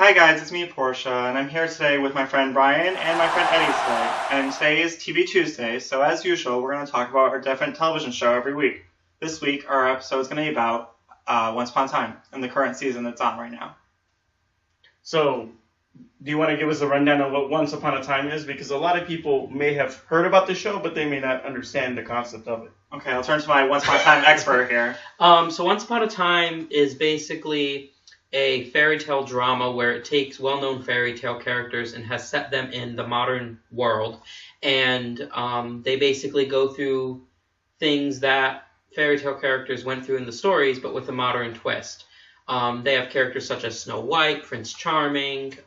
Hi guys, it's me, Portia, and I'm here today with my friend Brian and my friend Eddie today. And today is TV Tuesday, so as usual, we're going to talk about our different television show every week. This week, our episode is going to be about Once Upon a Time, and the current season that's on right now. So, do you want to give us a rundown of what Once Upon a Time is? Because a lot of people may have heard about the show, but they may not understand the concept of it. Okay, I'll turn to my Once Upon a Time expert here. So Once Upon a Time is basically a fairy tale drama where it takes well-known fairy tale characters and has set them in the modern world. And they basically go through things that fairy tale characters went through in the stories, but with a modern twist. They have characters such as Snow White, Prince Charming,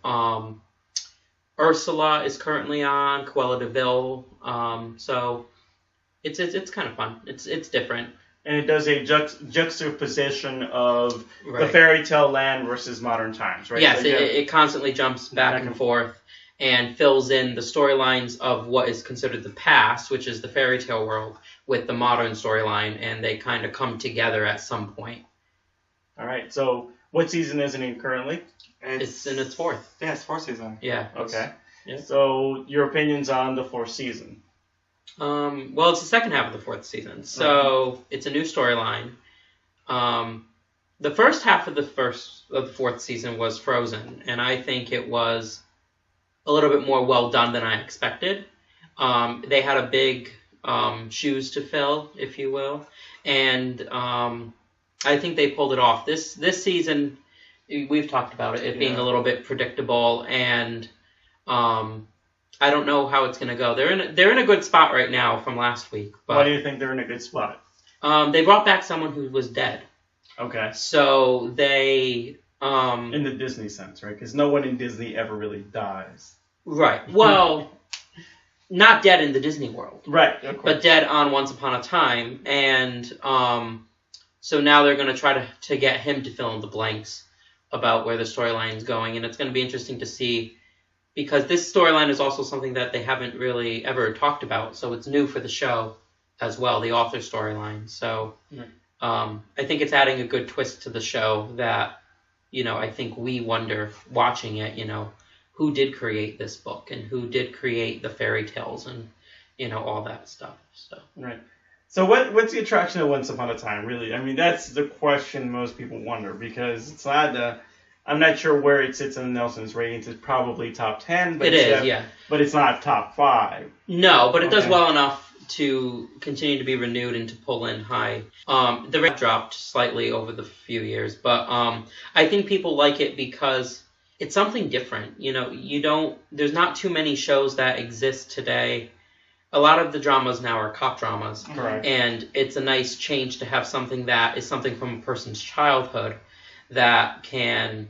Ursula is currently on, Cruella de Vil. So it's kind of fun. It's different. And it does a juxtaposition of Right. the fairy tale land versus modern times, right? Yes, So, it constantly jumps back and forth and fills in the storylines of what is considered the past, which is the fairy tale world, with the modern storyline, and they kind of come together at some point. All right. So, what season is it in currently? It's in its fourth. Yeah, it's fourth season. Yeah. Okay. Yeah. So, your opinions on the fourth season? Well, it's the second half of the fourth season, so it's a new storyline. The first half of the fourth season was Frozen, and I think it was a little bit more well done than I expected. They had a big shoes to fill, if you will, and I think they pulled it off. This season, we've talked about it being a little bit predictable, and I don't know how it's going to go. They're in a good spot right now from last week. But, why do you think they're in a good spot? They brought back someone who was dead. Okay. So they... in the Disney sense, right? Because no one in Disney ever really dies. Right. Well, not dead in the Disney world. Right, of course. But dead on Once Upon a Time. And so now they're going to try to get him to fill in the blanks about where the storyline's going. And it's going to be interesting to see... Because this storyline is also something that they haven't really ever talked about, so it's new for the show as well, the author storyline. So I think it's adding a good twist to the show that, I think we wonder, watching it, who did create this book and who did create the fairy tales and, all that stuff. So Right. So what's the attraction of Once Upon a Time, really? I mean, that's the question most people wonder, because it's not I'm not sure where it sits in Nelson's ratings. It's probably top 10. But But it's not top 5. No, but it does well enough to continue to be renewed and to pull in high. The rate dropped slightly over the few years, but I think people like it because it's something different. There's not too many shows that exist today. A lot of the dramas now are cop dramas. Correct. And it's a nice change to have something that is something from a person's childhood that can,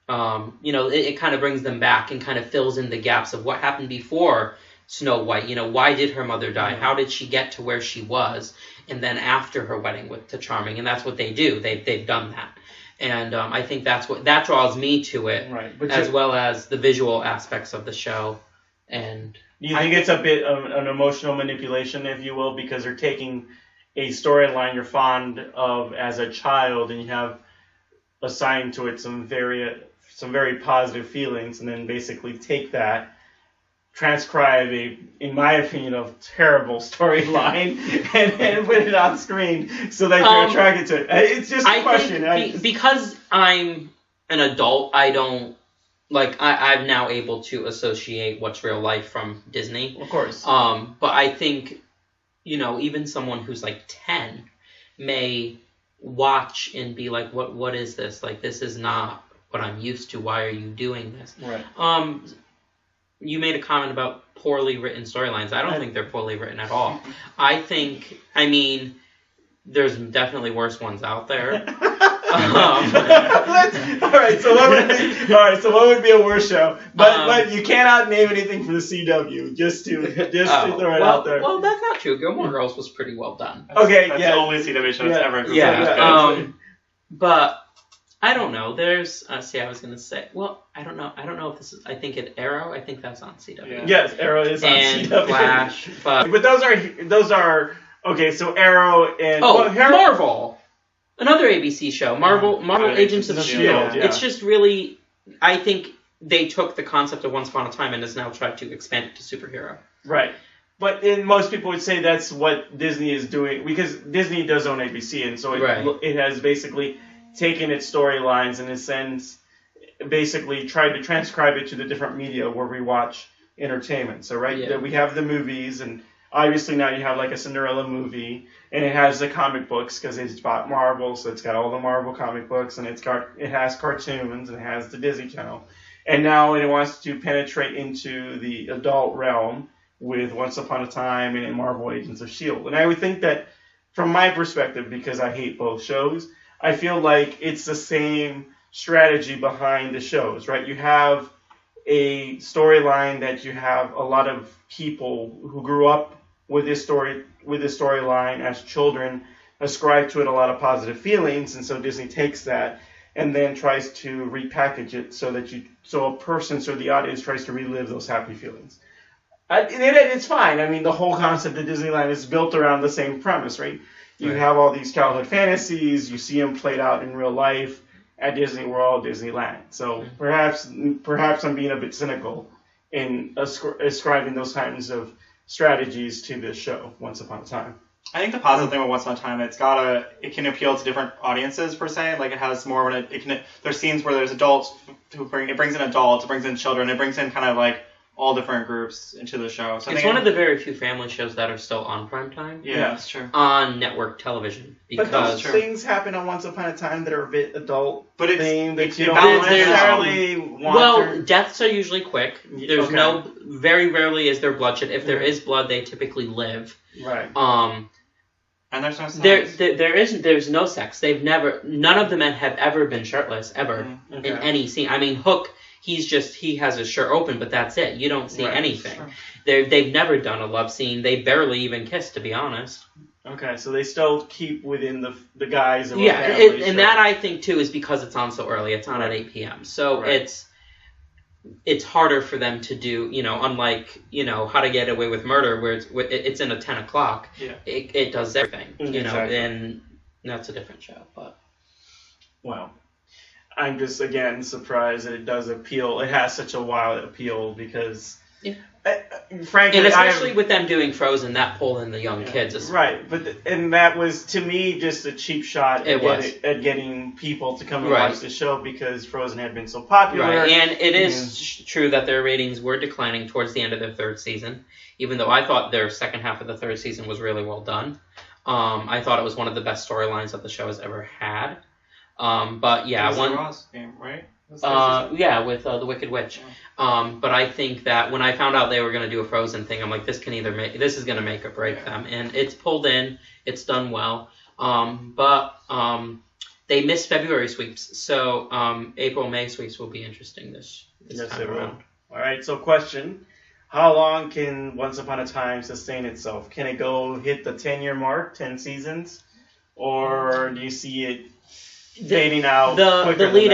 it kind of brings them back and kind of fills in the gaps of what happened before Snow White. Why did her mother die? How did she get to where she was? And then after her wedding to Charming, and that's what they do. They've done that, and I think that draws me to it, right. as well as the visual aspects of the show. And do you think it's a bit of an emotional manipulation, if you will, because they're taking a storyline you're fond of as a child and you have assigned to it some very positive feelings, and then basically take that, transcribe in my opinion, a terrible storyline and put it on screen so that you're attracted to it. It's just a question. Because I'm an adult, I don't I'm now able to associate what's real life from Disney. Of course. But I think even someone who's 10 may watch and be like, what is this? This is not what I'm used to. Why are you doing this? Right. You made a comment about poorly written storylines. I don't think they're poorly written at all. There's definitely worse ones out there. All right. So what would be a worse show? But you cannot name anything from the CW. Just to throw it out there. Well, that's not true. Gilmore Girls was pretty well done. Okay. That's the only CW show that's ever existed. Yeah. But I don't know. There's I was gonna say. Well, I don't know. I don't know if this is. I think Arrow. I think that's on CW. Yeah. Yes, Arrow is on and CW. Flash, but those are okay. So Arrow and Marvel, another ABC show. Marvel Agents of S.H.I.E.L.D., yeah. It's just really I think they took the concept of Once Upon a Time and has now tried to expand it to superhero. Right. But most people would say that's what Disney is doing, because Disney does own ABC, and so it has basically taken its storylines and, in a sense, basically tried to transcribe it to the different media where we watch entertainment. So, we have the movies, and obviously now you have like a Cinderella movie, and it has the comic books because it's bought Marvel, so it's got all the Marvel comic books, and it has cartoons, and it has the Disney Channel. And now it wants to penetrate into the adult realm with Once Upon a Time and Marvel Agents of S.H.I.E.L.D. And I would think that, from my perspective, because I hate both shows, I feel like it's the same strategy behind the shows, right? You have a storyline that you have a lot of people who grew up with this storyline as children ascribe to it a lot of positive feelings, and so Disney takes that and then tries to repackage it so the audience tries to relive those happy feelings. It's fine. I mean, the whole concept of Disneyland is built around the same premise, right? You have all these childhood fantasies. You see them played out in real life at Disney World, Disneyland. So perhaps I'm being a bit cynical in ascribing those kinds of strategies to this show, Once Upon a Time. I think the positive thing with Once Upon a Time, it can appeal to different audiences per se. Like it has more of there's scenes where there's adults it brings in adults, it brings in children, it brings in kind of like all different groups into the show. So it's one of the very few family shows that are still on primetime. Yeah, that's true. On network television. But those things happen on Once Upon a Time that are a bit adult themed that you don't don't necessarily want. Well, deaths are usually quick. There's very rarely is there bloodshed. If there is blood, they typically live. Right. And there's no sex. There's no sex. None of the men have ever been shirtless, ever, in any scene. I mean, Hook, he has his shirt open, but that's it. You don't see anything. Sure. They've never done a love scene. They barely even kiss, to be honest. Okay, so they still keep within the guise of and that I think too is because it's on so early. It's on at 8 p.m. So it's harder for them to do. Unlike How to Get Away with Murder, where it's in a 10 o'clock. Yeah. It does everything. Exactly. And that's a different show, but. Well. I'm just, again, surprised that it does appeal. It has such a wild appeal because, frankly... And especially with them doing Frozen, that pulled in the young kids. Right, and that was, to me, just a cheap shot at getting people to come and watch the show because Frozen had been so popular. Right, and it is true that their ratings were declining towards the end of their third season, even though I thought their second half of the third season was really well done. I thought it was one of the best storylines that the show has ever had. But yeah, it was the Ross game, right? With the Wicked Witch. But I think that when I found out they were going to do a Frozen thing, I'm like, this is going to make or break them, and it's pulled in, it's done well. But they missed February sweeps, so April-May sweeps will be interesting this time around. All right, so question: how long can Once Upon a Time sustain itself? Can it hit the 10-year mark, 10 seasons, or do you see it fading out? The lead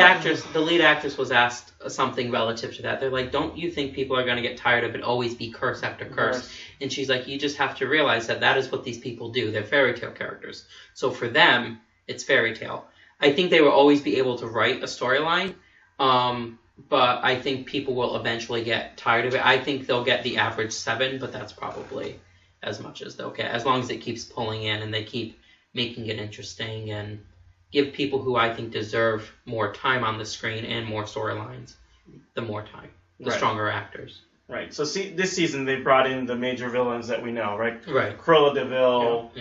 actress was asked something relative to that. They're like, don't you think people are going to get tired of it always be curse after curse? Yes. And she's like, you just have to realize that is what these people do. They're fairy tale characters. So for them, it's fairy tale. I think they will always be able to write a storyline, but I think people will eventually get tired of it. I think they'll get the average 7, but that's probably as much as they'll get, as long as it keeps pulling in and they keep making it interesting and give people who I think deserve more time on the screen and more storylines, the more time, the stronger actors. Right. So this season they brought in the major villains that we know, right? Right. Cruella de Vil,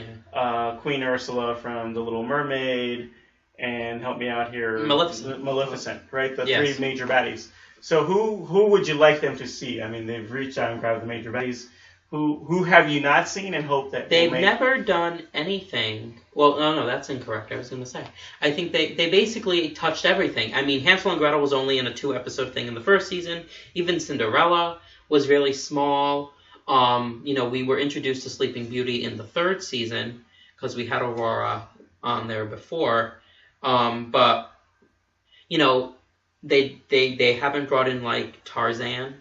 Queen Ursula from The Little Mermaid, and help me out here, Maleficent, right? The 3 major baddies. So who would you like them to see? I mean, they've reached out and grabbed the major baddies. Who have you not seen and hope that they've never done anything? Well, no, that's incorrect. I was going to say. I think they basically touched everything. I mean, Hansel and Gretel was only in a 2-episode thing in the first season. Even Cinderella was really small. We were introduced to Sleeping Beauty in the 3rd season because we had Aurora on there before. But they haven't brought in like Tarzan.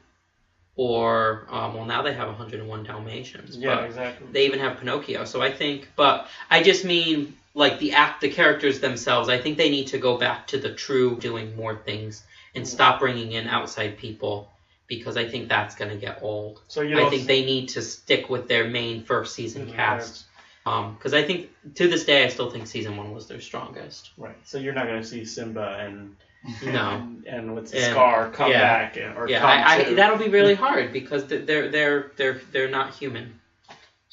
Or, now they have 101 Dalmatians. Yeah, exactly. They even have Pinocchio. So I think, but I just mean, like, the characters themselves, I think they need to go back to the true doing more things and stop bringing in outside people, because I think that's going to get old. So I think they need to stick with their main first season cast. Because I think, to this day, I still think season 1 was their strongest. Right. So you're not going to see Simba and what's the And- Scar come yeah. back That'll be really hard because they're not human.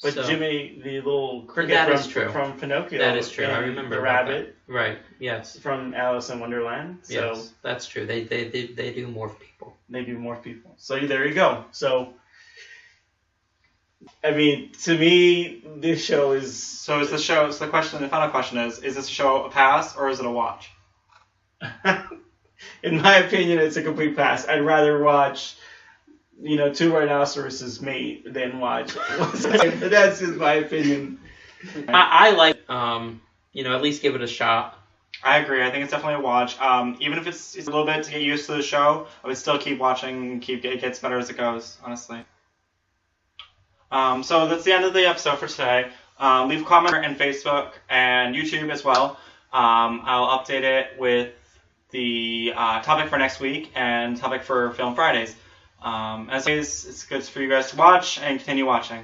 But So- Jimmy, the little cricket That is true. from Pinocchio. That is true. I and remember the about rabbit that. Right. Yes. from Alice in Wonderland. So Yes. That's true. They do morph people. they do morph people. So there you go. So I mean, to me, this show is. So is the show? So the final question is this show a pass or is it a watch? In my opinion, it's a complete pass. I'd rather watch, 2 rhinoceroses mate than watch. That's just my opinion. I like at least give it a shot. I agree. I think it's definitely a watch. Even if it's a little bit to get used to the show, I would still keep watching. It gets better as it goes, honestly. So that's the end of the episode for today. Leave a comment on Facebook and YouTube as well. I'll update it with the topic for next week and topic for Film Fridays. As always, it's good for you guys to watch and continue watching.